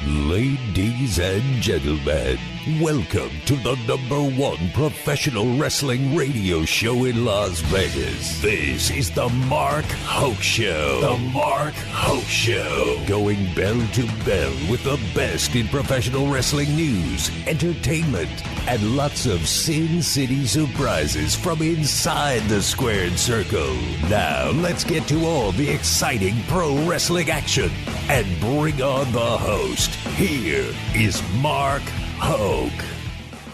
Ladies and gentlemen, welcome to the #1 professional wrestling radio show in Las Vegas. This is the Mark Hoke Show. The Mark Hoke Show. Going bell to bell with the best in professional wrestling news, entertainment, and lots of Sin City surprises from inside the squared circle. Now, let's get to all the exciting pro wrestling action and bring on the host. Here is Mark Hoke.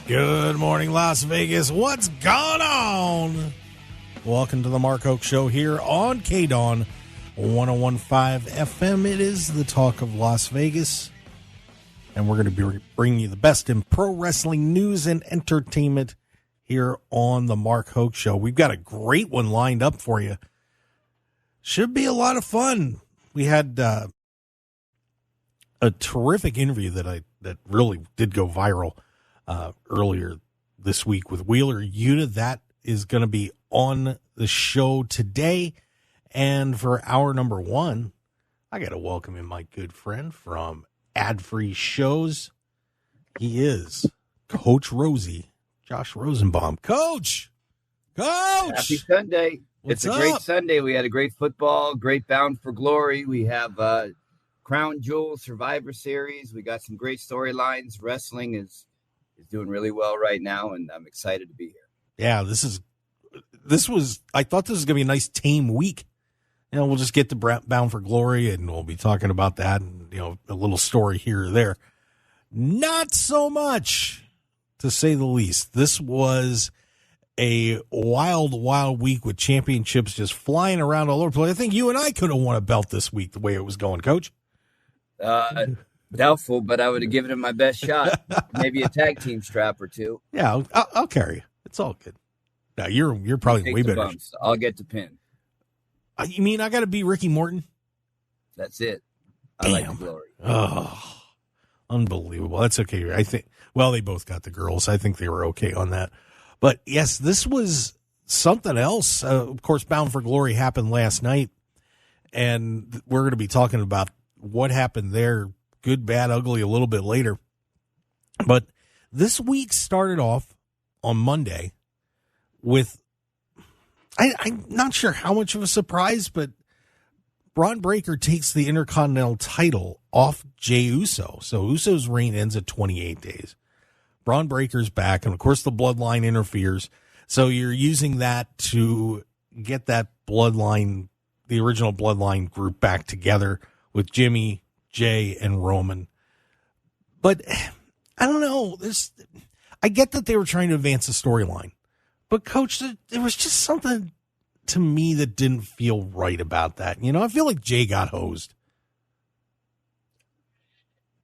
Good morning, Las Vegas. What's going on? Welcome to the Mark Hoke Show here on KDAWN 101.5 FM. It is the talk of Las Vegas, and we're going to be bringing you the best in pro wrestling news and entertainment here on the Mark Hoke Show. We've got a great one lined up for you. Should be a lot of fun. We had a terrific interview that really did go viral earlier this week with Wheeler Yuta. That is going to be on the show today. And for hour number 1, I got to welcome in my good friend from Ad Free Shows. He is Coach Rosey, Josh Rosenbaum. Coach! Happy Sunday. What's it's a great Sunday. We had a great football, great Bound for Glory. We have Crown Jewel Survivor Series. We got some great storylines. Wrestling is doing really well right now, and I'm excited to be here. Yeah, I thought this was going to be a nice tame week. You know, we'll just get to Bound for Glory, and we'll be talking about that, and, you know, a little story here or there. Not so much, to say the least. This was a wild, wild week with championships just flying around all over the place. I think you and I could have won a belt this week the way it was going, Coach. Doubtful, but I would have given it my best shot. Maybe a tag team strap or two. Yeah, I'll carry you. It's all good. Now you're probably way better. Bumps. I'll get the pin. You mean I got to beat Ricky Morton? That's it. I Damn. like the Glory. Oh, unbelievable. That's okay. I think. Well, they both got the girls. I think they were okay on that. But yes, this was something else. Of course, Bound for Glory happened last night, and we're going to be talking about what happened there, good, bad, ugly, a little bit later. But this week started off on Monday with, I'm not sure how much of a surprise, but Bron Breakker takes the Intercontinental title off Jey Uso. So Uso's reign ends at 28 days. Bron Breakker's back, and of course the bloodline interferes. So you're using that to get that bloodline, the original bloodline group back together with Jimmy, Jay, and Roman. But I don't know. I get that they were trying to advance the storyline. But, Coach, there was just something to me that didn't feel right about that. You know, I feel like Jay got hosed.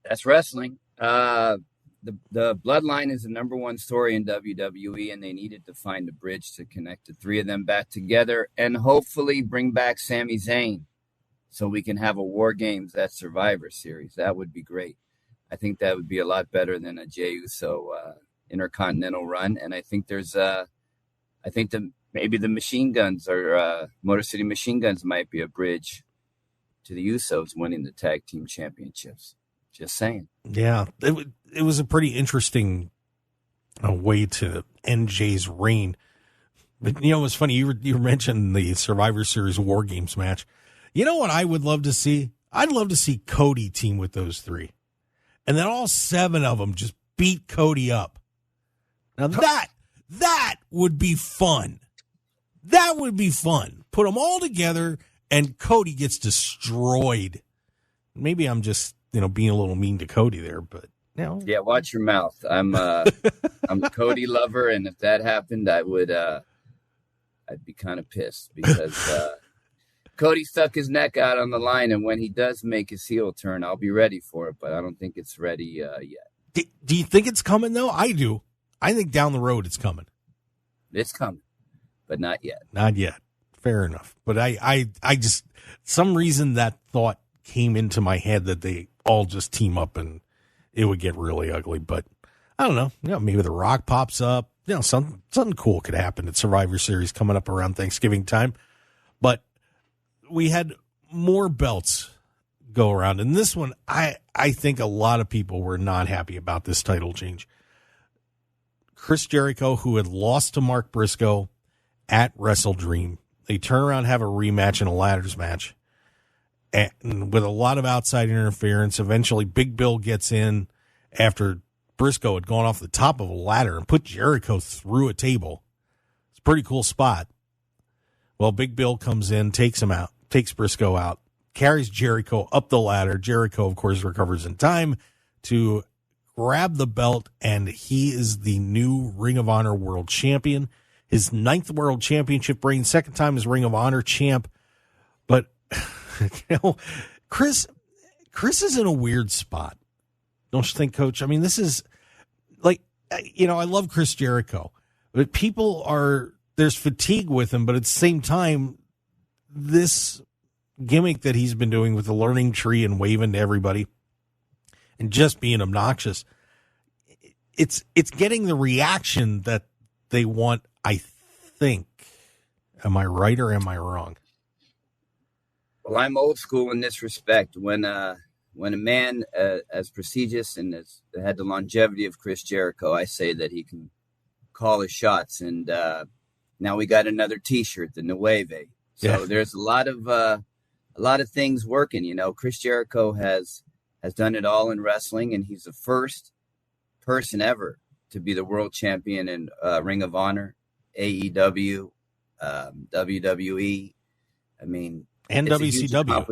That's wrestling. The bloodline is the number one story in WWE, and they needed to find a bridge to connect the three of them back together and hopefully bring back Sami Zayn so we can have a War Games at Survivor Series. That would be great. I think that would be a lot better than a Jey Uso Intercontinental run. And I think maybe the Machine Guns or Motor City Machine Guns might be a bridge to the Usos winning the tag team championships. Just saying. Yeah, it was a pretty interesting way to end Jay's reign. But, you know, it was funny. You mentioned the Survivor Series War Games match. You know what I would love to see? I'd love to see Cody team with those three. And then all 7 of them just beat Cody up. Now that would be fun. That would be fun. Put them all together and Cody gets destroyed. Maybe I'm just, you know, being a little mean to Cody there, but you know. Yeah, watch your mouth. I'm a Cody lover, and if that happened, I'd be kind of pissed because Cody stuck his neck out on the line, and when he does make his heel turn, I'll be ready for it, but I don't think it's ready yet. Do you think it's coming, though? I do. I think down the road it's coming. It's coming, but not yet. Not yet. Fair enough. But I just, some reason that thought came into my head that they all just team up and it would get really ugly. But I don't know. You know, maybe The Rock pops up. You know, something cool could happen at Survivor Series coming up around Thanksgiving time. But we had more belts go around. And this one, I think a lot of people were not happy about this title change. Chris Jericho, who had lost to Mark Briscoe at Wrestle Dream, they turn around and have a rematch in a ladders match. And with a lot of outside interference, eventually Big Bill gets in after Briscoe had gone off the top of a ladder and put Jericho through a table. It's a pretty cool spot. Well, Big Bill comes in, takes him out, takes Briscoe out, carries Jericho up the ladder. Jericho, of course, recovers in time to grab the belt, and he is the new Ring of Honor World Champion. His 9th World Championship reign, 2nd time as Ring of Honor champ. But, Chris is in a weird spot. Don't you think, Coach? I mean, this is like, I love Chris Jericho, but there's fatigue with him, but at the same time, this gimmick that he's been doing with the learning tree and waving to everybody and just being obnoxious, it's getting the reaction that they want, I think. Am I right or am I wrong? Well, I'm old school in this respect. When a man as prestigious and as had the longevity of Chris Jericho, I say that he can call his shots. And now we got another T-shirt, the Nueve. So there's a lot of things working. Chris Jericho has done it all in wrestling, and he's the first person ever to be the world champion in Ring of Honor, AEW, WWE. I mean, and WCW.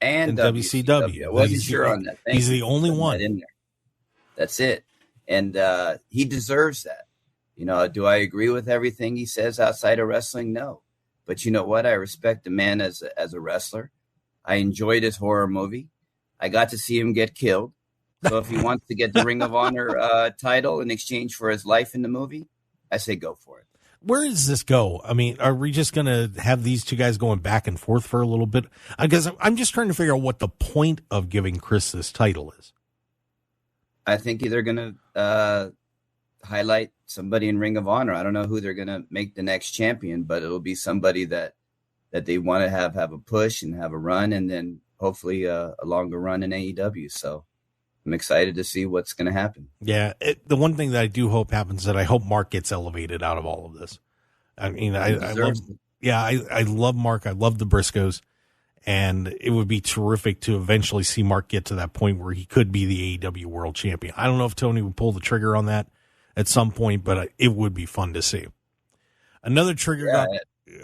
And WCW. I wasn't sure on that. He's the only one in there. That's it. And he deserves that. Do I agree with everything he says outside of wrestling? No. But you know what? I respect the man as a wrestler. I enjoyed his horror movie. I got to see him get killed. So if he wants to get the Ring of Honor title in exchange for his life in the movie, I say go for it. Where does this go? I mean, are we just going to have these two guys going back and forth for a little bit? I guess I'm just trying to figure out what the point of giving Chris this title is. I think they're going to highlight somebody in Ring of Honor. I don't know who they're going to make the next champion, but it'll be somebody that they want to have a push and have a run, and then hopefully a longer run in AEW. So I'm excited to see what's going to happen. Yeah, the one thing that I do hope happens is that I hope Mark gets elevated out of all of this. I mean, I love Mark. I love the Briscoes, and it would be terrific to eventually see Mark get to that point where he could be the AEW World Champion. I don't know if Tony would pull the trigger on that at some point, but it would be fun to see. Another trigger.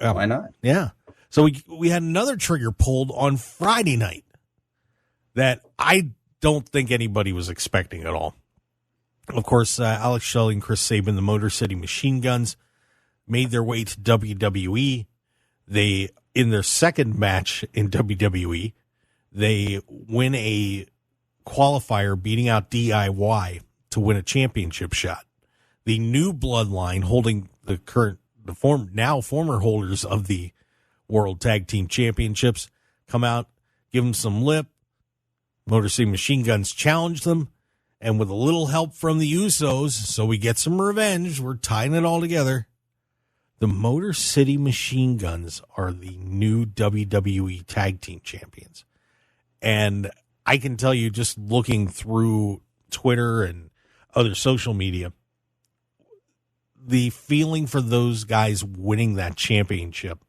Why not? Yeah. So we had another trigger pulled on Friday night that I don't think anybody was expecting at all. Of course, Alex Shelley and Chris Sabin, the Motor City Machine Guns, made their way to WWE. They, in their second match in WWE, they win a qualifier beating out DIY to win a championship shot. The new bloodline holding former holders of the World Tag Team Championships come out, give them some lip. Motor City Machine Guns challenge them, and with a little help from the Usos, so we get some revenge, we're tying it all together. The Motor City Machine Guns are the new WWE Tag Team Champions. And I can tell you, just looking through Twitter and other social media, the feeling for those guys winning that championship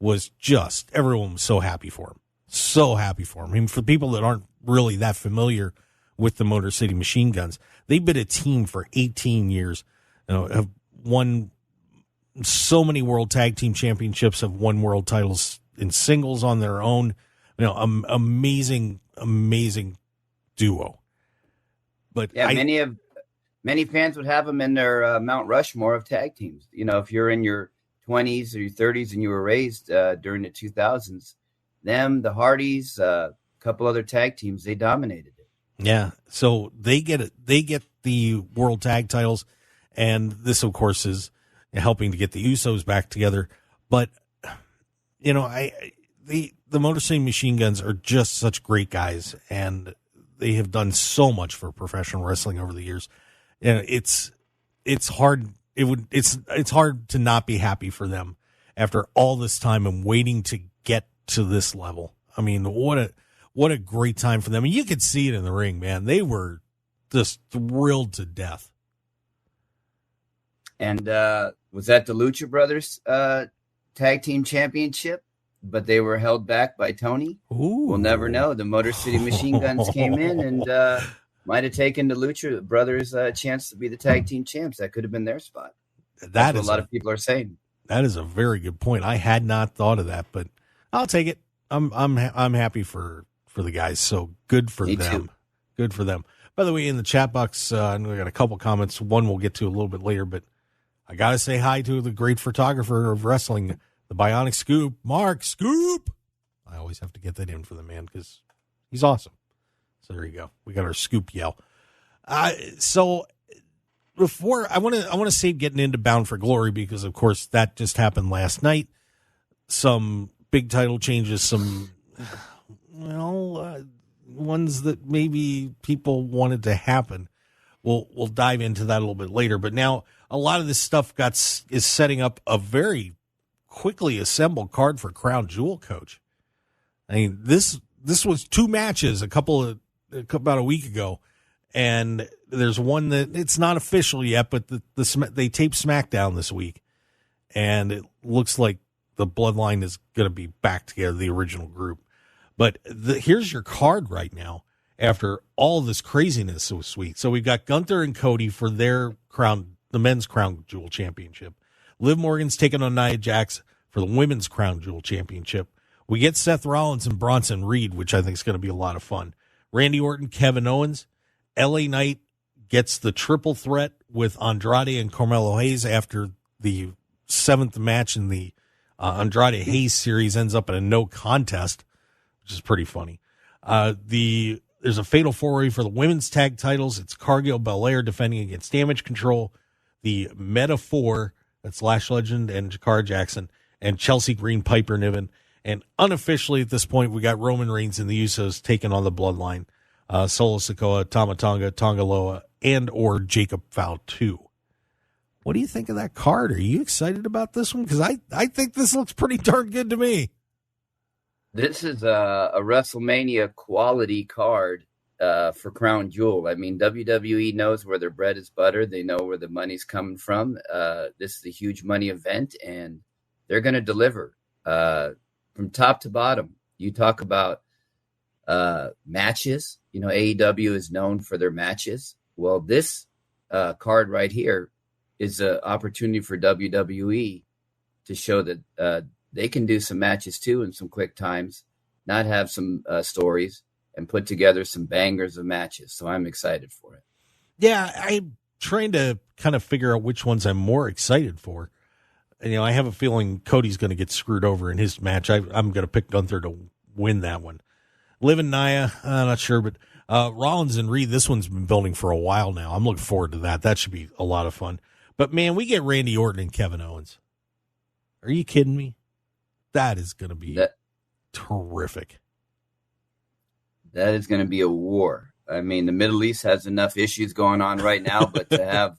was just, everyone was so happy for them. So happy for them. I mean, for people that aren't really that familiar with the Motor City Machine Guns, they've been a team for 18 years, have won so many World Tag Team Championships, have won world titles in singles on their own. Amazing duo. But yeah, many fans would have them in their Mount Rushmore of tag teams. If you're in your 20s or your 30s and you were raised during the 2000s, the Hardys, a couple other tag teams, they dominated it. Yeah, so they get it. They get the world tag titles, and this, of course, is helping to get the Usos back together. But the Motor City Machine Guns are just such great guys, and they have done so much for professional wrestling over the years. And it's hard. It's hard to not be happy for them after all this time and waiting to get to this level. I mean, what what a great time for them. And you could see it in the ring, man. They were just thrilled to death. And was that the Lucha Brothers Tag Team Championship? But they were held back by Tony. Ooh. We'll never know. The Motor City Machine Guns came in and might have taken the Lucha Brothers a chance to be the tag team champs. That could have been their spot. That's what a lot of people are saying. That is a very good point. I had not thought of that, but I'll take it. I'm happy for the guys. So good for Me them. Too. Good for them. By the way, in the chat box, we got a couple comments. One we'll get to a little bit later, but I got to say hi to the great photographer of wrestling, the Bionic Scoop, Mark Scoop. I always have to get that in for the man because he's awesome. So there you go. We got our Scoop yell. So before I want to save getting into Bound for Glory because of course that just happened last night. Some big title changes, some ones that maybe people wanted to happen. We'll dive into that a little bit later. But now a lot of this stuff is setting up a very quickly assembled card for Crown Jewel, Coach. I mean, this was 2 matches about a week ago, and there's one that it's not official yet, but they taped SmackDown this week, and it looks like the Bloodline is going to be back together, the original group. But here's your card right now after all this craziness. So sweet. So we've got Gunther and Cody for their the men's Crown Jewel Championship. Liv Morgan's taking on Nia Jax for the women's Crown Jewel Championship. We get Seth Rollins and Bronson Reed, which I think is going to be a lot of fun. Randy Orton, Kevin Owens. LA Knight gets the triple threat with Andrade and Carmelo Hayes after the 7th match in the Andrade Hayes series ends up in a no contest, which is pretty funny. There's a fatal 4-way for the women's tag titles. It's Cargill Belair defending against Damage Control. The Meta 4, that's Lash Legend and Jakara Jackson, and Chelsea Green, Piper Niven. And unofficially at this point, we got Roman Reigns and the Usos taking on the Bloodline. Solo Sikoa, Tama Tonga, Tonga Loa, and or Jacob Fatu. What do you think of that card? Are you excited about this one? Because I think this looks pretty darn good to me. This is a WrestleMania quality card for Crown Jewel. I mean, WWE knows where their bread is buttered. They know where the money's coming from. This is a huge money event, and they're going to deliver from top to bottom. You talk about matches. You know, AEW is known for their matches. Well, this card right here is an opportunity for WWE to show that they can do some matches too in some quick times, not have some stories, and put together some bangers of matches. So I'm excited for it. Yeah, I'm trying to kind of figure out which ones I'm more excited for. You know, I have a feeling Cody's going to get screwed over in his match. I'm going to pick Gunther to win that one. Liv and Nia, I'm not sure, but Rollins and Reed, this one's been building for a while now. I'm looking forward to that. That should be a lot of fun. But, man, we get Randy Orton and Kevin Owens. Are you kidding me? That is going to be terrific. That is going to be a war. I mean, the Middle East has enough issues going on right now, but to have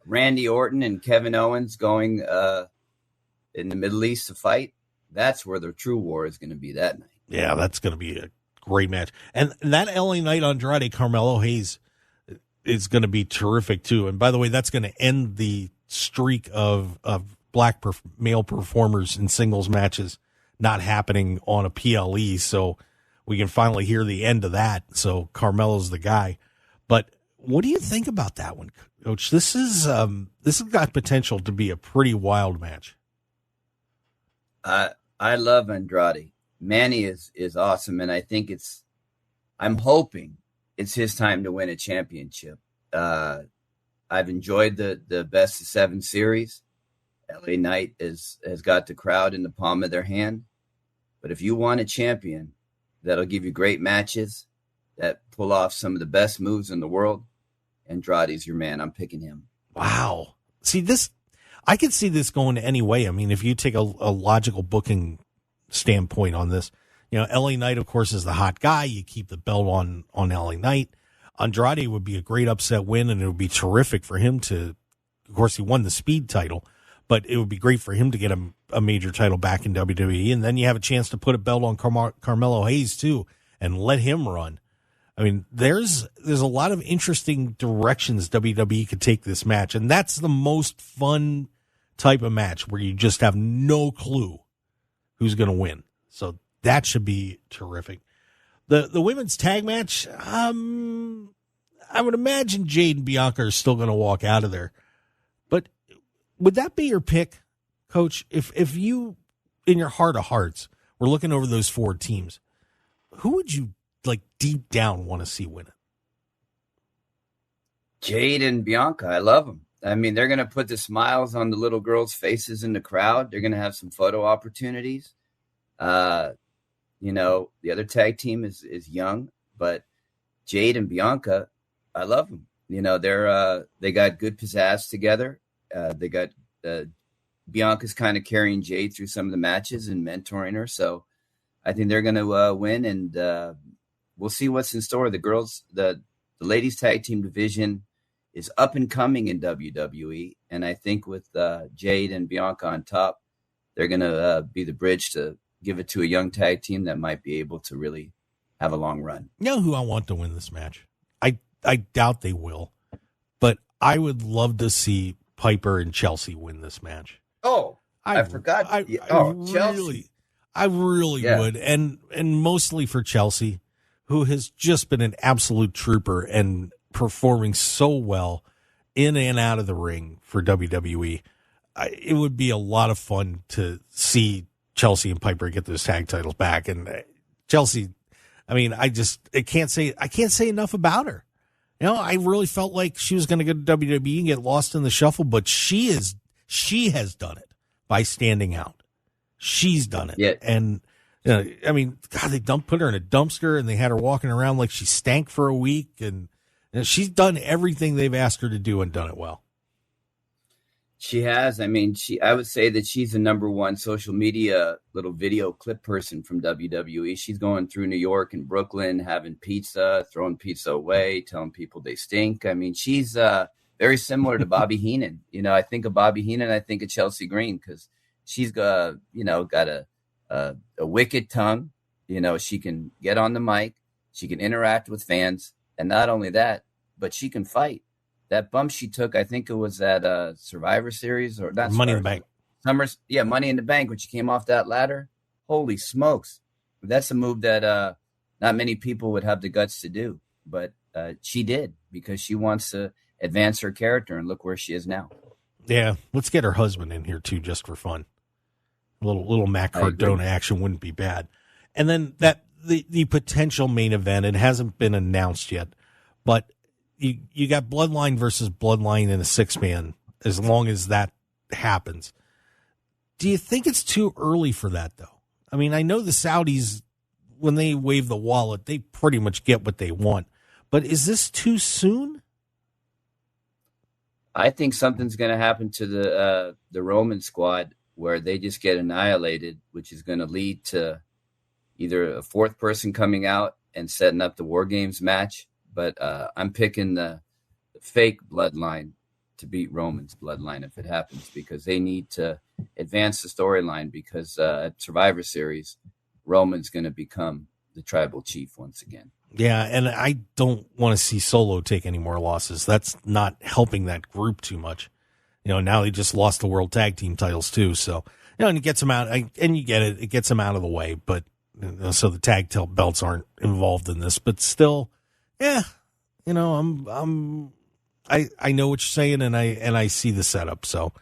Randy Orton and Kevin Owens going in the Middle East to fight, that's where the true war is going to be that night. Yeah, that's going to be a great match. And that LA Knight Andrade Carmelo Hayes is going to be terrific, too. And by the way, that's going to end the streak of black male performers in singles matches not happening on a PLE. So we can finally hear the end of that. So Carmelo's the guy. But what do you think about that one, Coach? This has got potential to be a pretty wild match. I love Andrade. Manny is awesome, and I think I'm hoping it's his time to win a championship. I've enjoyed the best of 7 series. LA Knight has got the crowd in the palm of their hand. But if you want a champion that'll give you great matches, that pull off some of the best moves in the world, Andrade's your man. I'm picking him. Wow. See, I could see this going any way. I mean, if you take a logical booking standpoint on this, you know, LA Knight, of course, is the hot guy. You keep the belt on LA Knight. Andrade would be a great upset win, and it would be terrific for him to, of course, he won the Speed title, but it would be great for him to get a major title back in WWE. And then you have a chance to put a belt on Carmelo Hayes, too. and let him run. I mean, there's a lot of interesting directions WWE could take this match, and that's the most fun type of match where you just have no clue who's going to win. So that should be terrific. The women's tag match, I would imagine Jade and Bianca are still going to walk out of there. But would that be your pick, Coach? If you, in your heart of hearts, were looking over those 4 teams, who would you, like, deep down want to see win it? Jade and Bianca. I love them. I mean, they're going to put the smiles on the little girls' faces in the crowd. They're going to have some photo opportunities. You know, the other tag team is young, but Jade and Bianca, I love them. You know, they got good pizzazz together. They got Bianca's kind of carrying Jade through some of the matches and mentoring her. So I think they're going to win, and we'll see what's in store. The girls, the ladies tag team division is up and coming in WWE. And I think with Jade and Bianca on top, they're going to be the bridge to give it to a young tag team that might be able to really have a long run. You know who I want to win this match? I doubt they will, but I would love to see Piper and Chelsea win this match. Oh, I forgot. Chelsea. I really would. And mostly for Chelsea, who has just been an absolute trooper and performing so well in and out of the ring for WWE. It would be a lot of fun to see Chelsea and Piper get those tag titles back. And Chelsea, I mean, I can't say enough about her. You know, I really felt like she was going to go to WWE and get lost in the shuffle, but she has done it by standing out. She's done it. Yeah. And, you know, I mean, God, they put her in a dumpster and they had her walking around like she stank for a week. And she's done everything they've asked her to do and done it well. She has. I mean, I would say that she's the number one social media little video clip person from WWE. She's going through New York and Brooklyn, having pizza, throwing pizza away, telling people they stink. I mean, she's very similar to Bobby Heenan. You know, I think of Bobby Heenan, I think of Chelsea Green, because she's got a wicked tongue. You know, she can get on the mic, she can interact with fans, and not only that, but she can fight. That bump she took, I think it was at Survivor Series or not. Money in the Bank. Money in the Bank when she came off that ladder. Holy smokes. That's a move that not many people would have the guts to do. But she did, because she wants to advance her character, and look where she is now. Yeah, let's get her husband in here too, just for fun. A little Matt Cardona action wouldn't be bad. And then the potential main event, it hasn't been announced yet, but you got Bloodline versus Bloodline in a 6-man, as long as that happens. Do you think it's too early for that, though? I mean, I know the Saudis, when they wave the wallet, they pretty much get what they want. But is this too soon? I think something's going to happen to the Roman squad where they just get annihilated, which is going to lead to either a 4th person coming out and setting up the War Games match. But I'm picking the fake Bloodline to beat Roman's Bloodline if it happens, because they need to advance the storyline, because at Survivor Series, Roman's going to become the tribal chief once again. Yeah, and I don't want to see Solo take any more losses. That's not helping that group too much. You know, now they just lost the World Tag Team titles too. So, you know, and it gets them out, and you get it. It gets them out of the way, but so the tag belts aren't involved in this, but still. Yeah, you know, I know what you're saying, and I see the setup, so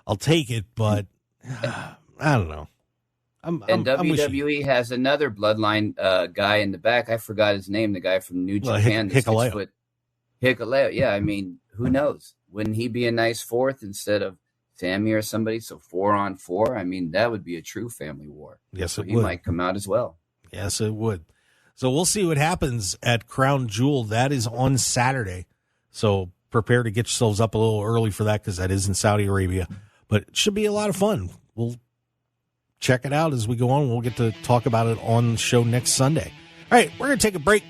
I'll take it. But I don't know. WWE has another Bloodline guy in the back. I forgot his name. The guy from New Japan, Hikuleo. Hikuleo. Yeah, I mean, who knows? Wouldn't he be a nice 4th instead of Sammy or somebody? So 4-on-4. I mean, that would be a true family war. Yes, so it he would. might come out as well. Yes, it would. So we'll see what happens at Crown Jewel. That is on Saturday. So prepare to get yourselves up a little early for that, because that is in Saudi Arabia. But it should be a lot of fun. We'll check it out as we go on. We'll get to talk about it on the show next Sunday. All right, we're going to take a break.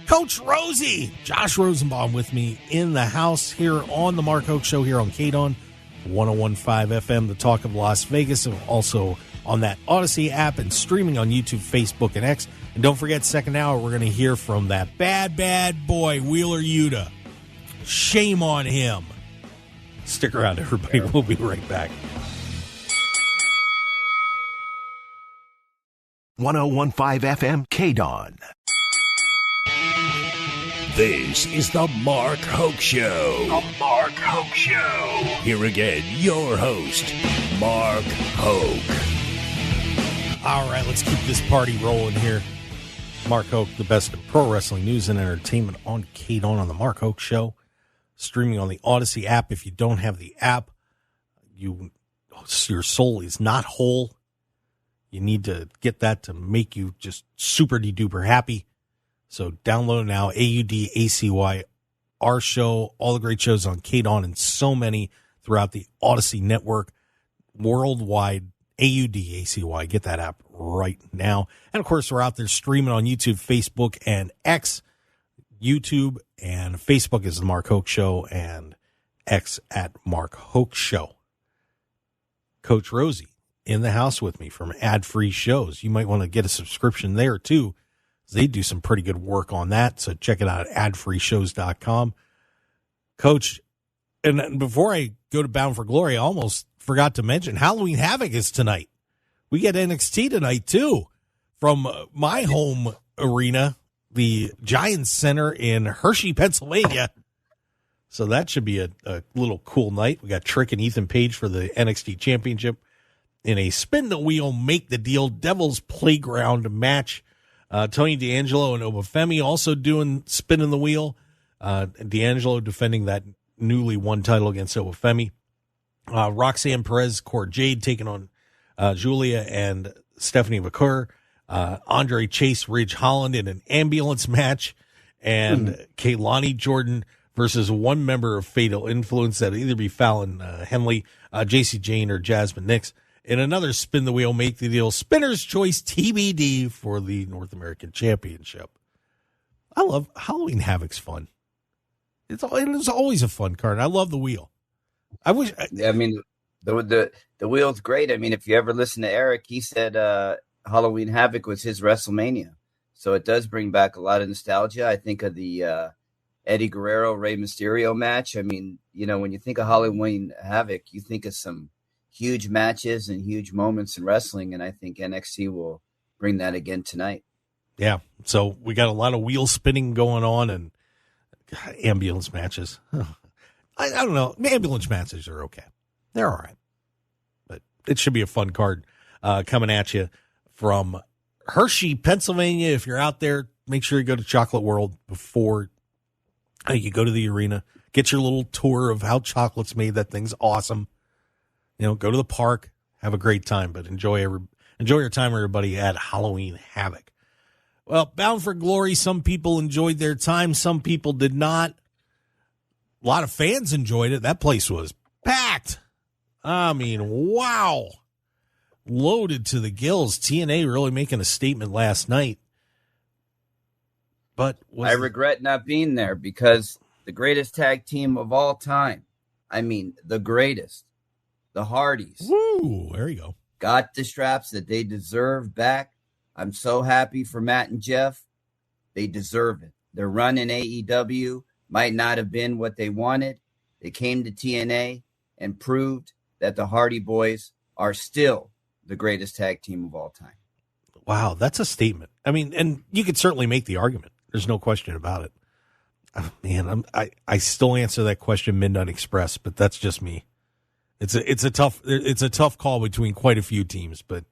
Coach Rosey, Josh Rosenbaum with me in the house here on the Mark Hoke Show here on KDAWN 101.5 FM, the talk of Las Vegas, and also on that Odyssey app and streaming on YouTube, Facebook, and X. And don't forget, second hour, we're going to hear from that bad boy, Wheeler Yuta. Shame on him. Stick around, everybody. We'll be right back. 101.5 FM KDAWN. This is the Mark Hoke Show. The Mark Hoke Show. Here again, your host, Mark Hoke. All right, let's keep this party rolling here. Mark Hoke, the best in pro wrestling news and entertainment on KDAWN on the Mark Hoke Show. Streaming on the Odyssey app. If you don't have the app, your soul is not whole. You need to get that to make you just super de-duper happy. So download now, AUDACY, our show, all the great shows on KDAWN and so many throughout the Odyssey network, worldwide, AUDACY. Get that app right now. And, of course, we're out there streaming on YouTube, Facebook, and X. YouTube and Facebook is the Mark Hoke Show and X at Mark Hoke Show. Coach Rosey in the house with me from Ad-Free Shows. You might want to get a subscription there, too. They do some pretty good work on that, so check it out at adfreeshows.com. Coach, and before I go to Bound for Glory, I almost forgot to mention Halloween Havoc is tonight. We get NXT tonight, too, from my home arena, the Giants Center in Hershey, Pennsylvania. So that should be a little cool night. We got Trick and Ethan Page for the NXT Championship in a spin the wheel, make the deal, Devil's Playground match. Tony D'Angelo and Obafemi also doing spinning the wheel. D'Angelo defending that newly won title against Obafemi. Roxanne Perez, Cora Jade taking on Julia and Stephanie McClure. Andre Chase, Ridge Holland in an ambulance match. And Kaylani Jordan versus one member of Fatal Influence. That'll either be Fallon Henley, JC Jane, or Jasmine Nix. In another spin the wheel, make the deal, Spinner's Choice TBD for the North American Championship. I love Halloween Havoc's fun. It's always a fun card. I love the wheel. I mean, the wheel's great. I mean, if you ever listen to Eric, he said Halloween Havoc was his WrestleMania. So it does bring back a lot of nostalgia. I think of the Eddie Guerrero, Rey Mysterio match. I mean, when you think of Halloween Havoc, you think of some huge matches and huge moments in wrestling, and I think NXT will bring that again tonight. Yeah, so we got a lot of wheel spinning going on and ambulance matches. I don't know. Ambulance matches are okay. They're all right. But it should be a fun card coming at you from Hershey, Pennsylvania. If you're out there, make sure you go to Chocolate World before you go to the arena. Get your little tour of how chocolate's made. That thing's awesome. Go to the park, have a great time, but enjoy your time, everybody, at Halloween Havoc. Well, Bound for Glory, some people enjoyed their time, some people did not. A lot of fans enjoyed it. That place was packed. I mean, wow. Loaded to the gills. TNA really making a statement last night. But I regret not being there because the greatest tag team of all time, I mean, the greatest. The Hardys. Woo, there you go. Got the straps that they deserve back. I'm so happy for Matt and Jeff. They deserve it. Their run in AEW might not have been what they wanted. They came to TNA and proved that the Hardy Boys are still the greatest tag team of all time. Wow, that's a statement. I mean, and you could certainly make the argument. There's no question about it. Man, I still answer that question Midnight Express, but that's just me. It's a tough call between quite a few teams, but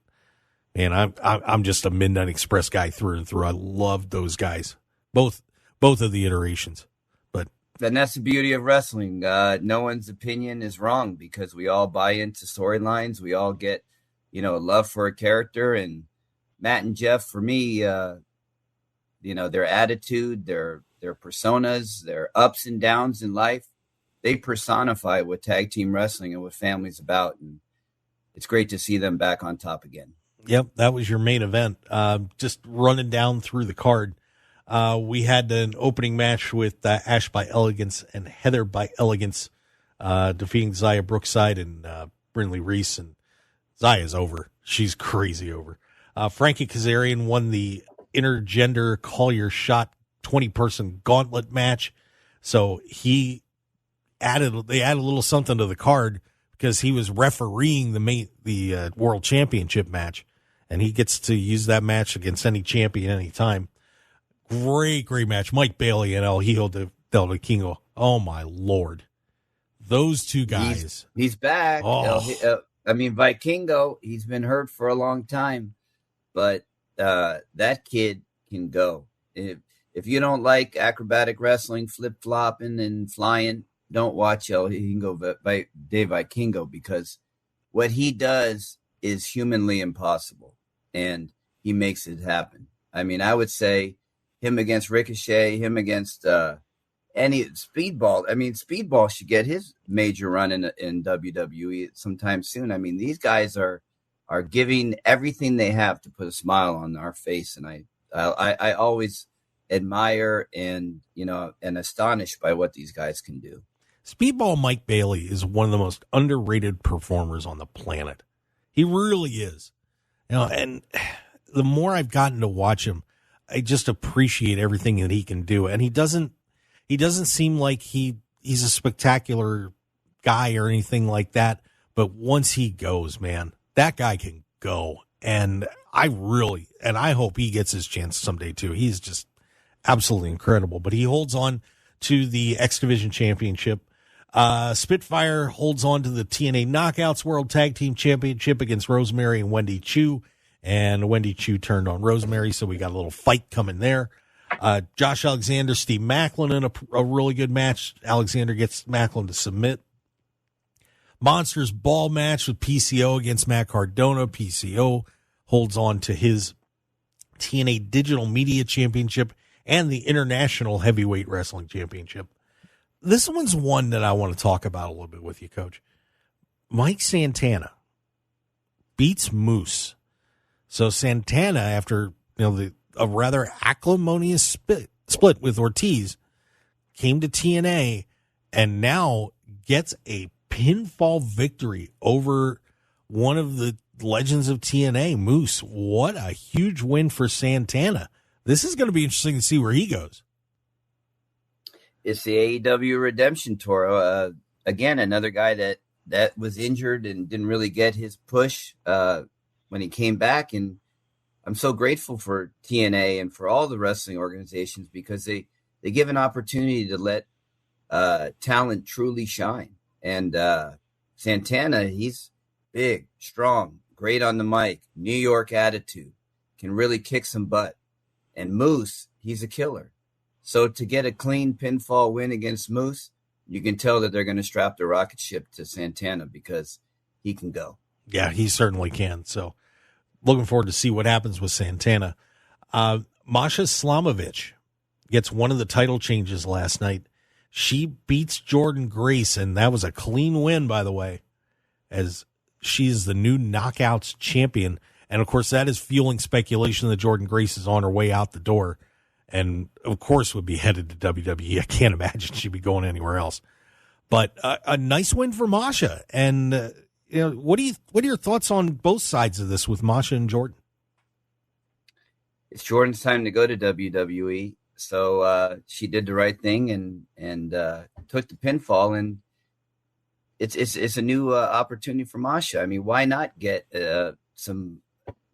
man, I'm just a Midnight Express guy through and through. I love those guys, both of the iterations. But then that's the beauty of wrestling. No one's opinion is wrong because we all buy into storylines. We all get love for a character. And Matt and Jeff, for me, their attitude, their personas, their ups and downs in life. They personify what tag team wrestling and what family's about. And it's great to see them back on top again. Yep, that was your main event. Just running down through the card. We had an opening match with Ash by Elegance and Heather by Elegance defeating Zaya Brookside and Brinley Reese. And Zaya's over. She's crazy over. Frankie Kazarian won the intergender call your shot 20-person gauntlet match. So they added a little something to the card because he was refereeing the World Championship match, and he gets to use that match against any champion anytime. Great match. Mike Bailey and El Hijo del Vikingo. Oh, my Lord. Those two guys. He's back. Oh. Vikingo, he's been hurt for a long time, but that kid can go. If you don't like acrobatic wrestling, flip-flopping and flying, don't watch El Hijo del Vikingo, because what he does is humanly impossible, and he makes it happen. I mean, I would say him against Ricochet, him against any Speedball. I mean, Speedball should get his major run in WWE sometime soon. I mean, these guys are giving everything they have to put a smile on our face, and I always admire and astonished by what these guys can do. Speedball Mike Bailey is one of the most underrated performers on the planet. He really is. And the more I've gotten to watch him, I just appreciate everything that he can do. And he doesn't seem like he's a spectacular guy or anything like that. But once he goes, man, that guy can go. And I hope he gets his chance someday too. He's just absolutely incredible. But he holds on to the X Division Championship. Spitfire holds on to the TNA Knockouts World Tag Team Championship against Rosemary and Wendy Chu. And Wendy Chu turned on Rosemary, so we got a little fight coming there. Josh Alexander, Steve Macklin in a really good match. Alexander gets Macklin to submit. Monsters Ball match with PCO against Matt Cardona. PCO holds on to his TNA Digital Media Championship and the International Heavyweight Wrestling Championship. This one's one that I want to talk about a little bit with you, Coach. Mike Santana beats Moose. So Santana, after a rather acrimonious split with Ortiz, came to TNA and now gets a pinfall victory over one of the legends of TNA, Moose. What a huge win for Santana. This is going to be interesting to see where he goes. It's the AEW Redemption Tour. Again, another guy that was injured and didn't really get his push when he came back. And I'm so grateful for TNA and for all the wrestling organizations, because they give an opportunity to let talent truly shine. And Santana, he's big, strong, great on the mic, New York attitude, can really kick some butt. And Moose, he's a killer. So to get a clean pinfall win against Moose, you can tell that they're going to strap the rocket ship to Santana, because he can go. Yeah, he certainly can. So looking forward to see what happens with Santana. Masha Slamovich gets one of the title changes last night. She beats Jordan Grace, and that was a clean win, by the way, as she's the new Knockouts champion. And, of course, that is fueling speculation that Jordan Grace is on her way out the door and, of course, would be headed to WWE. I can't imagine she'd be going anywhere else. But a nice win for Masha. And, what are your thoughts on both sides of this with Masha and Jordan? It's Jordan's time to go to WWE. So she did the right thing and took the pinfall, and it's a new opportunity for Masha. I mean, why not get some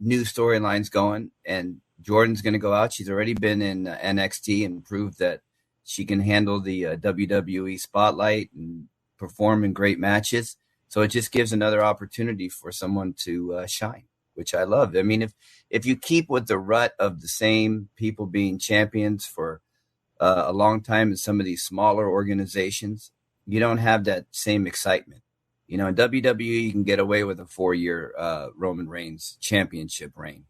new storylines going? And Jordan's going to go out. She's already been in NXT and proved that she can handle the WWE spotlight and perform in great matches. So it just gives another opportunity for someone to shine, which I love. I mean, if you keep with the rut of the same people being champions for a long time in some of these smaller organizations, you don't have that same excitement. In WWE, you can get away with a 4-year Roman Reigns championship reign.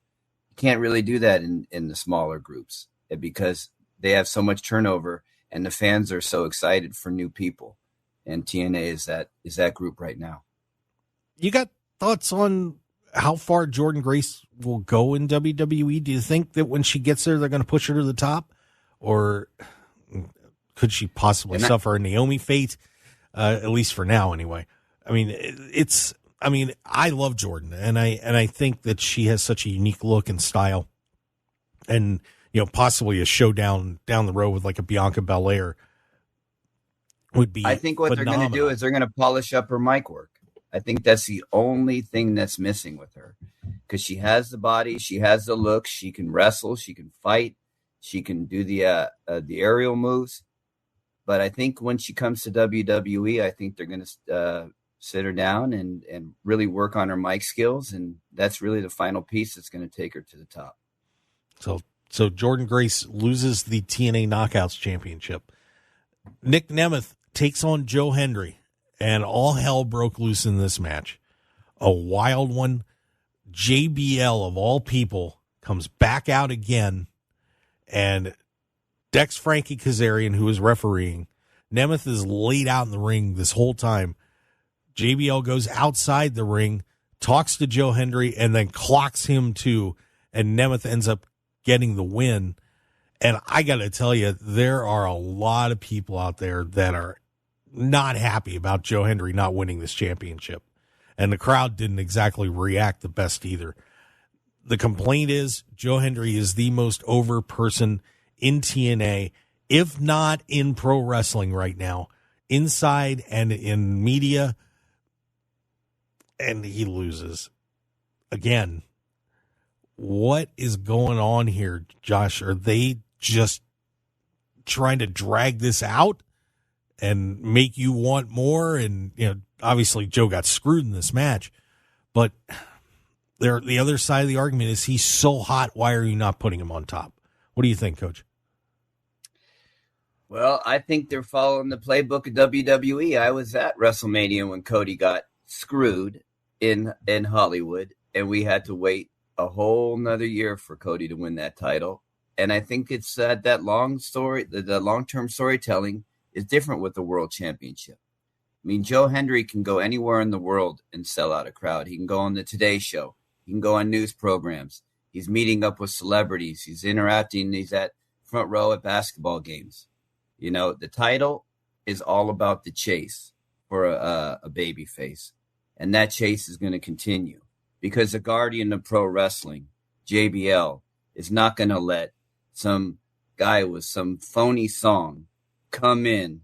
You can't really do that in the smaller groups, because they have so much turnover and the fans are so excited for new people. And TNA is that group right now. You got thoughts on how far Jordan Grace will go in WWE? Do you think that when she gets there, they're going to push her to the top? Or could she possibly suffer a Naomi fate? At least for now, anyway. I mean, I love Jordan, and I think that she has such a unique look and style. and possibly a showdown down the road with like a Bianca Belair would be. I think what they're going to do is they're going to polish up her mic work. I think that's the only thing that's missing with her, because she has the body, she has the look, she can wrestle, she can fight, she can do the aerial moves. But I think when she comes to WWE, I think they're going to sit her down and really work on her mic skills, and that's really the final piece that's going to take her to the top. So Jordynne Grace loses the TNA Knockouts Championship. Nick Nemeth takes on Joe Hendry, and all hell broke loose in this match. A wild one. JBL, of all people, comes back out again, and Dex Frankie Kazarian, who is refereeing, Nemeth is laid out in the ring this whole time. JBL goes outside the ring, talks to Joe Hendry, and then clocks him too, and Nemeth ends up getting the win. And I got to tell you, there are a lot of people out there that are not happy about Joe Hendry not winning this championship. And the crowd didn't exactly react the best either. The complaint is Joe Hendry is the most over person in TNA, if not in pro wrestling right now, inside and in media, and he loses. Again, what is going on here, Josh? Are they just trying to drag this out and make you want more? And, obviously Joe got screwed in this match, but the other side of the argument is he's so hot. Why are you not putting him on top? What do you think, Coach? Well, I think they're following the playbook of WWE. I was at WrestleMania when Cody got screwed in Hollywood, and we had to wait a whole nother year for Cody to win that title. And I think it's that long story, the long-term storytelling is different with the World Championship. I mean, Joe Hendry can go anywhere in the world and sell out a crowd. He can go on the Today Show. He can go on news programs. He's meeting up with celebrities. He's interacting. He's at front row at basketball games. The title is all about the chase for a baby face. And that chase is going to continue, because the guardian of pro wrestling, JBL, is not going to let some guy with some phony song come in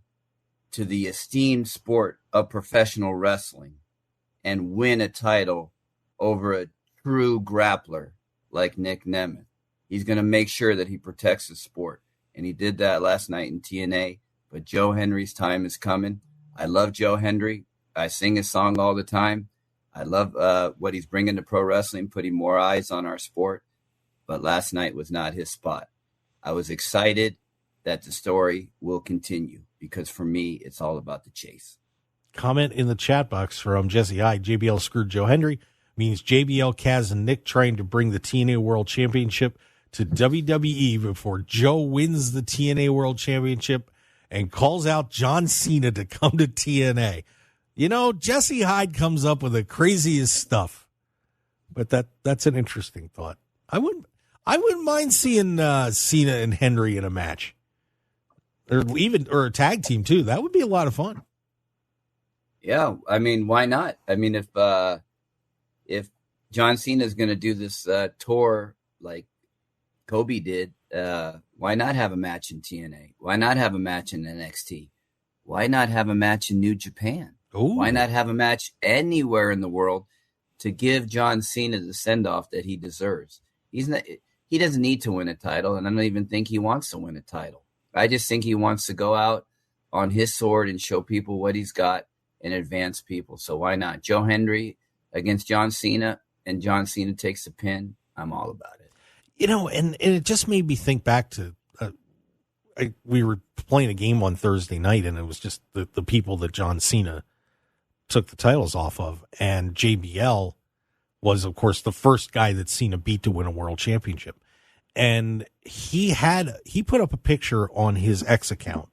to the esteemed sport of professional wrestling and win a title over a true grappler like Nick Nemeth. He's going to make sure that he protects the sport. And he did that last night in TNA. But Joe Hendry's time is coming. I love Joe Hendry. I sing his song all the time. I love what he's bringing to pro wrestling, putting more eyes on our sport. But last night was not his spot. I was excited that the story will continue, because for me, it's all about the chase. Comment in the chat box from Jesse Hyde. JBL screwed Joe Hendry. Means JBL, Kaz, and Nick trying to bring the TNA World Championship to WWE before Joe wins the TNA World Championship and calls out John Cena to come to TNA. Jesse Hyde comes up with the craziest stuff, but that's an interesting thought. I wouldn't mind seeing Cena and Hendry in a match, or a tag team too. That would be a lot of fun. Yeah, I mean, why not? I mean, if John Cena is going to do this tour like Kobe did, why not have a match in TNA? Why not have a match in NXT? Why not have a match in New Japan? Ooh. Why not have a match anywhere in the world to give John Cena the send-off that he deserves? He doesn't need to win a title, and I don't even think he wants to win a title. I just think he wants to go out on his sword and show people what he's got and advance people. So why not? Joe Hendry against John Cena, and John Cena takes the pin. I'm all about it. And it just made me think back to we were playing a game on Thursday night, and it was just the people that John Cena took the titles off of. And JBL was, of course, the first guy that Cena beat to win a world championship. And he put up a picture on his X account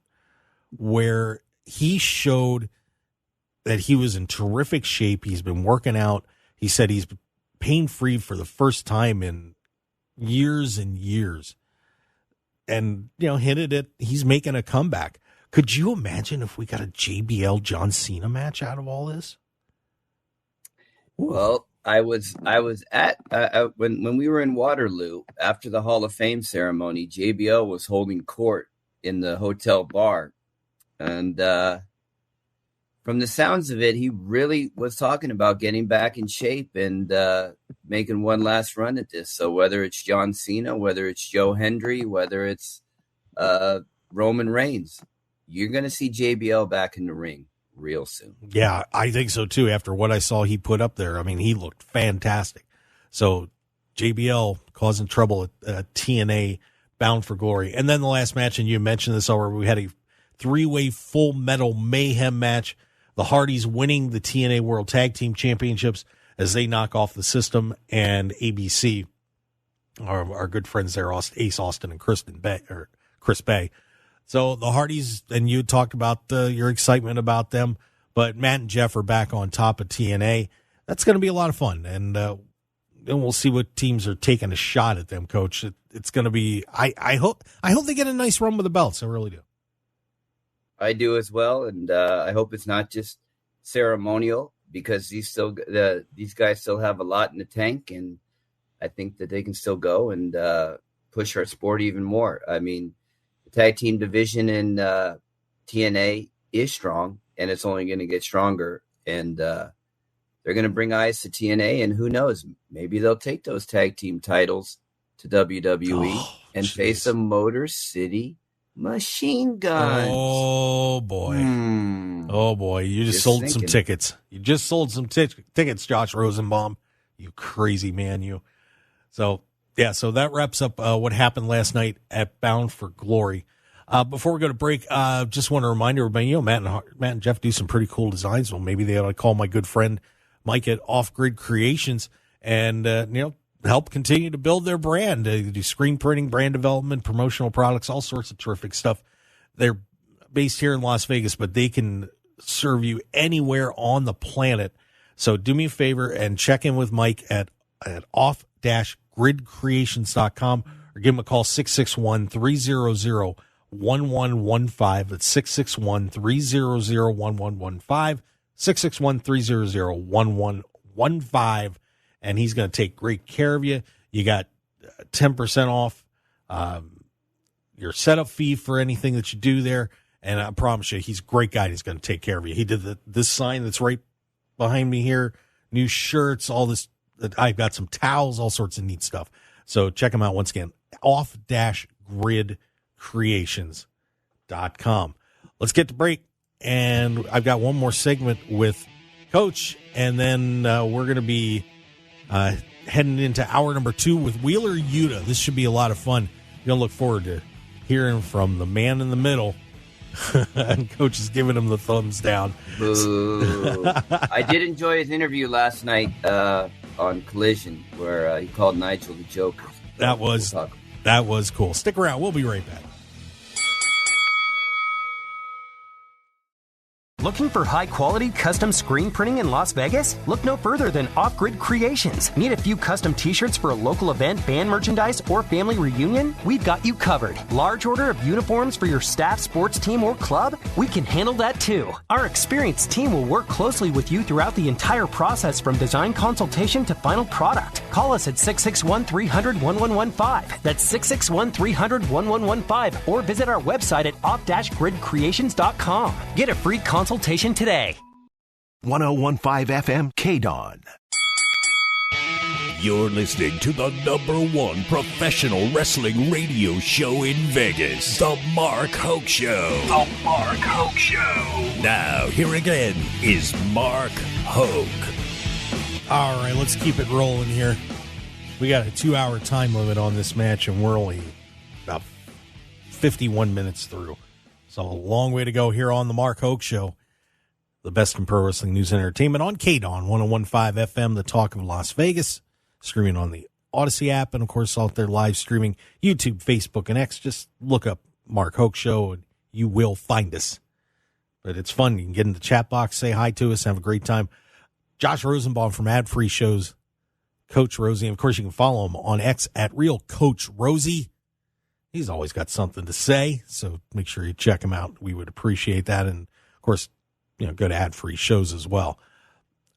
where he showed that he was in terrific shape. He's been working out. He said he's pain-free for the first time in years and years. And, hinted at he's making a comeback. Could you imagine if we got a JBL John Cena match out of all this? Well, I was at when we were in Waterloo after the Hall of Fame ceremony. JBL was holding court in the hotel bar, and from the sounds of it, he really was talking about getting back in shape and making one last run at this. So whether it's John Cena, whether it's Joe Hendry, whether it's Roman Reigns, you're going to see JBL back in the ring real soon. Yeah, I think so too. After what I saw he put up there, I mean, he looked fantastic. So JBL causing trouble at TNA Bound for Glory. And then the last match, and you mentioned this already, we had a 3-way Full Metal Mayhem match. The Hardys winning the TNA World Tag Team Championships as they knock off the System and ABC, our good friends there, Ace Austin and Chris Bay. So the Hardys, and you talked about your excitement about them, but Matt and Jeff are back on top of TNA. That's going to be a lot of fun, and we'll see what teams are taking a shot at them, Coach. It's going to be. I hope they get a nice run with the belts. I really do. I do as well, and I hope it's not just ceremonial, because these guys still have a lot in the tank, and I think that they can still go and push our sport even more. I mean, the tag team division in TNA is strong, and it's only going to get stronger. And they're going to bring eyes to TNA, and who knows, maybe they'll take those tag team titles to WWE and face a Motor City Machine Gun. Oh boy. Oh boy. You just sold some tickets. You just sold some tickets, Josh Rosenbaum. You crazy man, you. So, yeah, so that wraps up what happened last night at Bound for Glory. Before we go to break, just want to remind everybody, Matt and Jeff do some pretty cool designs. Well, maybe they ought to call my good friend Mike at Off Grid Creations and, help continue to build their brand. They do screen printing, brand development, promotional products, all sorts of terrific stuff. They're based here in Las Vegas, but they can serve you anywhere on the planet. So do me a favor and check in with Mike at off-gridcreations.com or give him a call, 661-300-1115. That's 661-300-1115, 661-300-1115. And he's going to take great care of you. You got 10% off your setup fee for anything that you do there. And I promise you, he's a great guy. He's going to take care of you. He did this sign that's right behind me here, new shirts, all this. I've got some towels, all sorts of neat stuff. So check him out once again, off-gridcreations.com. Let's get to break. And I've got one more segment with Coach, and then we're going to be heading into hour number 2 with Wheeler Yuta. This should be a lot of fun. You're going to look forward to hearing from the man in the middle. And Coach is giving him the thumbs down. I did enjoy his interview last night on Collision, where he called Nigel the Joker. That was cool. Stick around. We'll be right back. Looking for high-quality custom screen printing in Las Vegas? Look no further than Off-Grid Creations. Need a few custom t-shirts for a local event, band merchandise, or family reunion? We've got you covered. Large order of uniforms for your staff, sports team, or club? We can handle that too. Our experienced team will work closely with you throughout the entire process, from design consultation to final product. Call us at 661-300-1115. That's 661-300-1115. Or visit our website at off-gridcreations.com. Get a free consultation today. 101.5 FM KDAWN. You're listening to the #1 professional wrestling radio show in Vegas, The Mark Hoke Show. The Mark Hoke Show. Now, here again is Mark Hoke. All right, let's keep it rolling here. We got a 2-hour time limit on this match, and we're only about 51 minutes through. So a long way to go here on the Mark Hoke Show. The best in pro wrestling news and entertainment on KDAWN 101.5 FM, the talk of Las Vegas. Streaming on the Odyssey app, and of course out there live streaming YouTube, Facebook, and X. Just look up Mark Hoke Show and you will find us. But it's fun. You can get in the chat box, say hi to us, have a great time. Josh Rosenbaum from Ad Free Shows, Coach Rosey. And of course, you can follow him on X at Real Coach Rosey. He's always got something to say, so make sure you check him out. We would appreciate that. And of course, go to Ad Free Shows as well.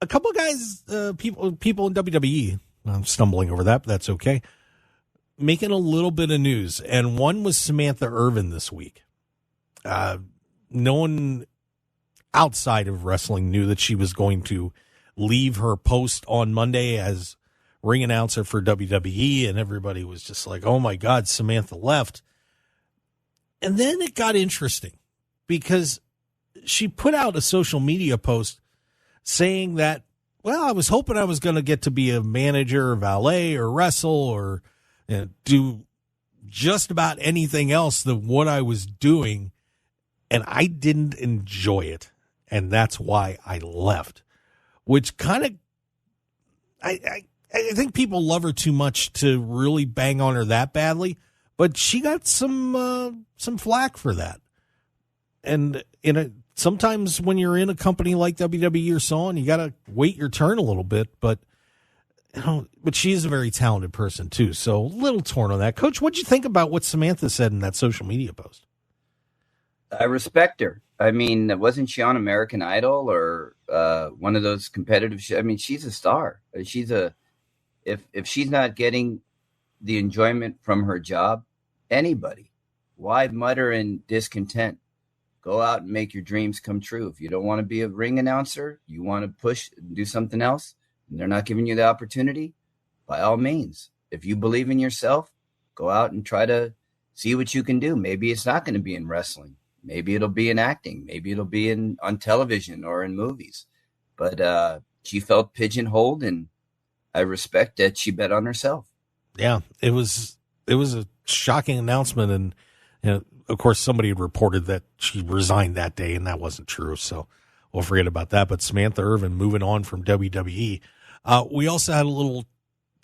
a couple of guys, people in WWE, I'm stumbling over that, but that's okay, making a little bit of news. And one was Samantha Irvin this week. No one outside of wrestling knew that she was going to leave her post on Monday as ring announcer for WWE, and everybody was just like, oh my God, Samantha left. And then it got interesting because she put out a social media post saying that, well, I was hoping I was going to get to be a manager or valet or wrestle or do just about anything else than what I was doing, and I didn't enjoy it, and that's why I left. Which kind of, I think people love her too much to really bang on her that badly, but she got some flack for that. And sometimes when you're in a company like WWE or so on, you got to wait your turn a little bit. But but she is a very talented person too, so a little torn on that. Coach, what'd you think about what Samantha said in that social media post? I respect her. I mean, wasn't she on American Idol or one of those competitive shows? I mean, she's a star. If she's not getting the enjoyment from her job, anybody, why mutter in discontent? Go out and make your dreams come true. If you don't want to be a ring announcer, you want to push and do something else, and they're not giving you the opportunity, by all means. If you believe in yourself, go out and try to see what you can do. Maybe it's not going to be in wrestling. Maybe it'll be in acting. Maybe it'll be on television or in movies. But she felt pigeonholed, and I respect that she bet on herself. Yeah, it was a shocking announcement, and of course somebody had reported that she resigned that day, and that wasn't true. So we'll forget about that. But Samantha Irvin moving on from WWE. We also had a little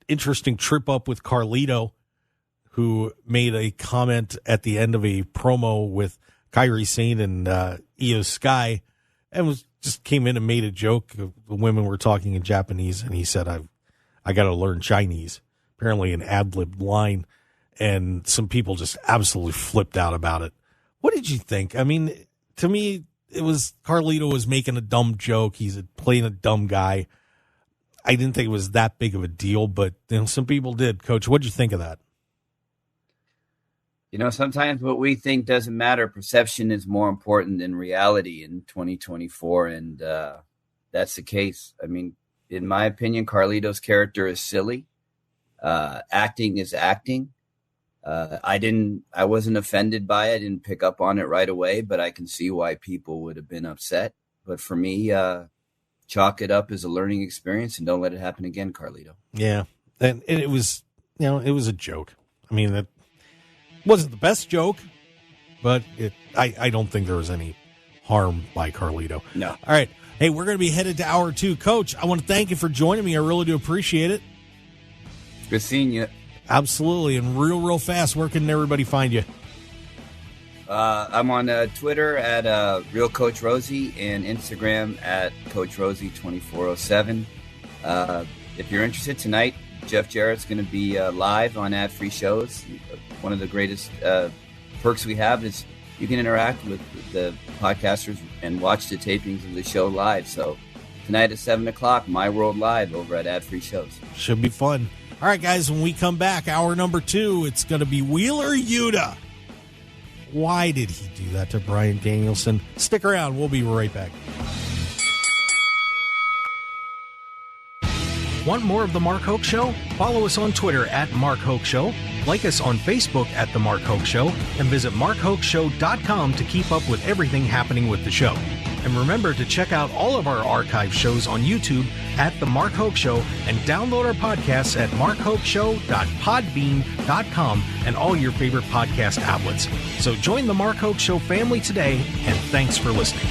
interesting trip up with Carlito, who made a comment at the end of a promo with Kairi Sane and Io Sky, and just came in and made a joke. The women were talking in Japanese, and he said, I got to learn Chinese. Apparently an ad-libbed line, and some people just absolutely flipped out about it. What did you think? I mean, to me, it was Carlito was making a dumb joke. He's playing a dumb guy. I didn't think it was that big of a deal, but some people did. Coach, what did you think of that? Sometimes what we think doesn't matter. Perception is more important than reality in 2024, and that's the case. I mean, in my opinion, Carlito's character is silly. Acting is acting. I wasn't offended by it. I didn't pick up on it right away, but I can see why people would have been upset. But for me, chalk it up as a learning experience and don't let it happen again, Carlito. Yeah. And it was, it was a joke. I mean, it wasn't the best joke, but I don't think there was any harm by Carlito. No. All right. Hey, we're going to be headed to hour 2. Coach, I want to thank you for joining me. I really do appreciate it. Good seeing you. Absolutely. And real fast, where can everybody find you? I'm on Twitter at Real Coach Rosey and Instagram at Coach Rosey 2407. If you're interested tonight, Jeff Jarrett's going to be live on ad-free shows. One of the greatest perks we have is you can interact with the podcasters and watch the tapings of the show live. So tonight at 7 o'clock, My World Live over at ad-free shows. Should be fun. All right, guys, when we come back, hour number 2, it's going to be Wheeler Yuta. Why did he do that to Bryan Danielson? Stick around. We'll be right back. Want more of The Mark Hoke Show? Follow us on Twitter at Mark Hoke Show, like us on Facebook at The Mark Hoke Show, and visit markhokeshow.com to keep up with everything happening with the show. And remember to check out all of our archive shows on YouTube at The Mark Hoke Show and download our podcasts at markhokeshow.podbean.com and all your favorite podcast outlets. So join The Mark Hoke Show family today, and thanks for listening.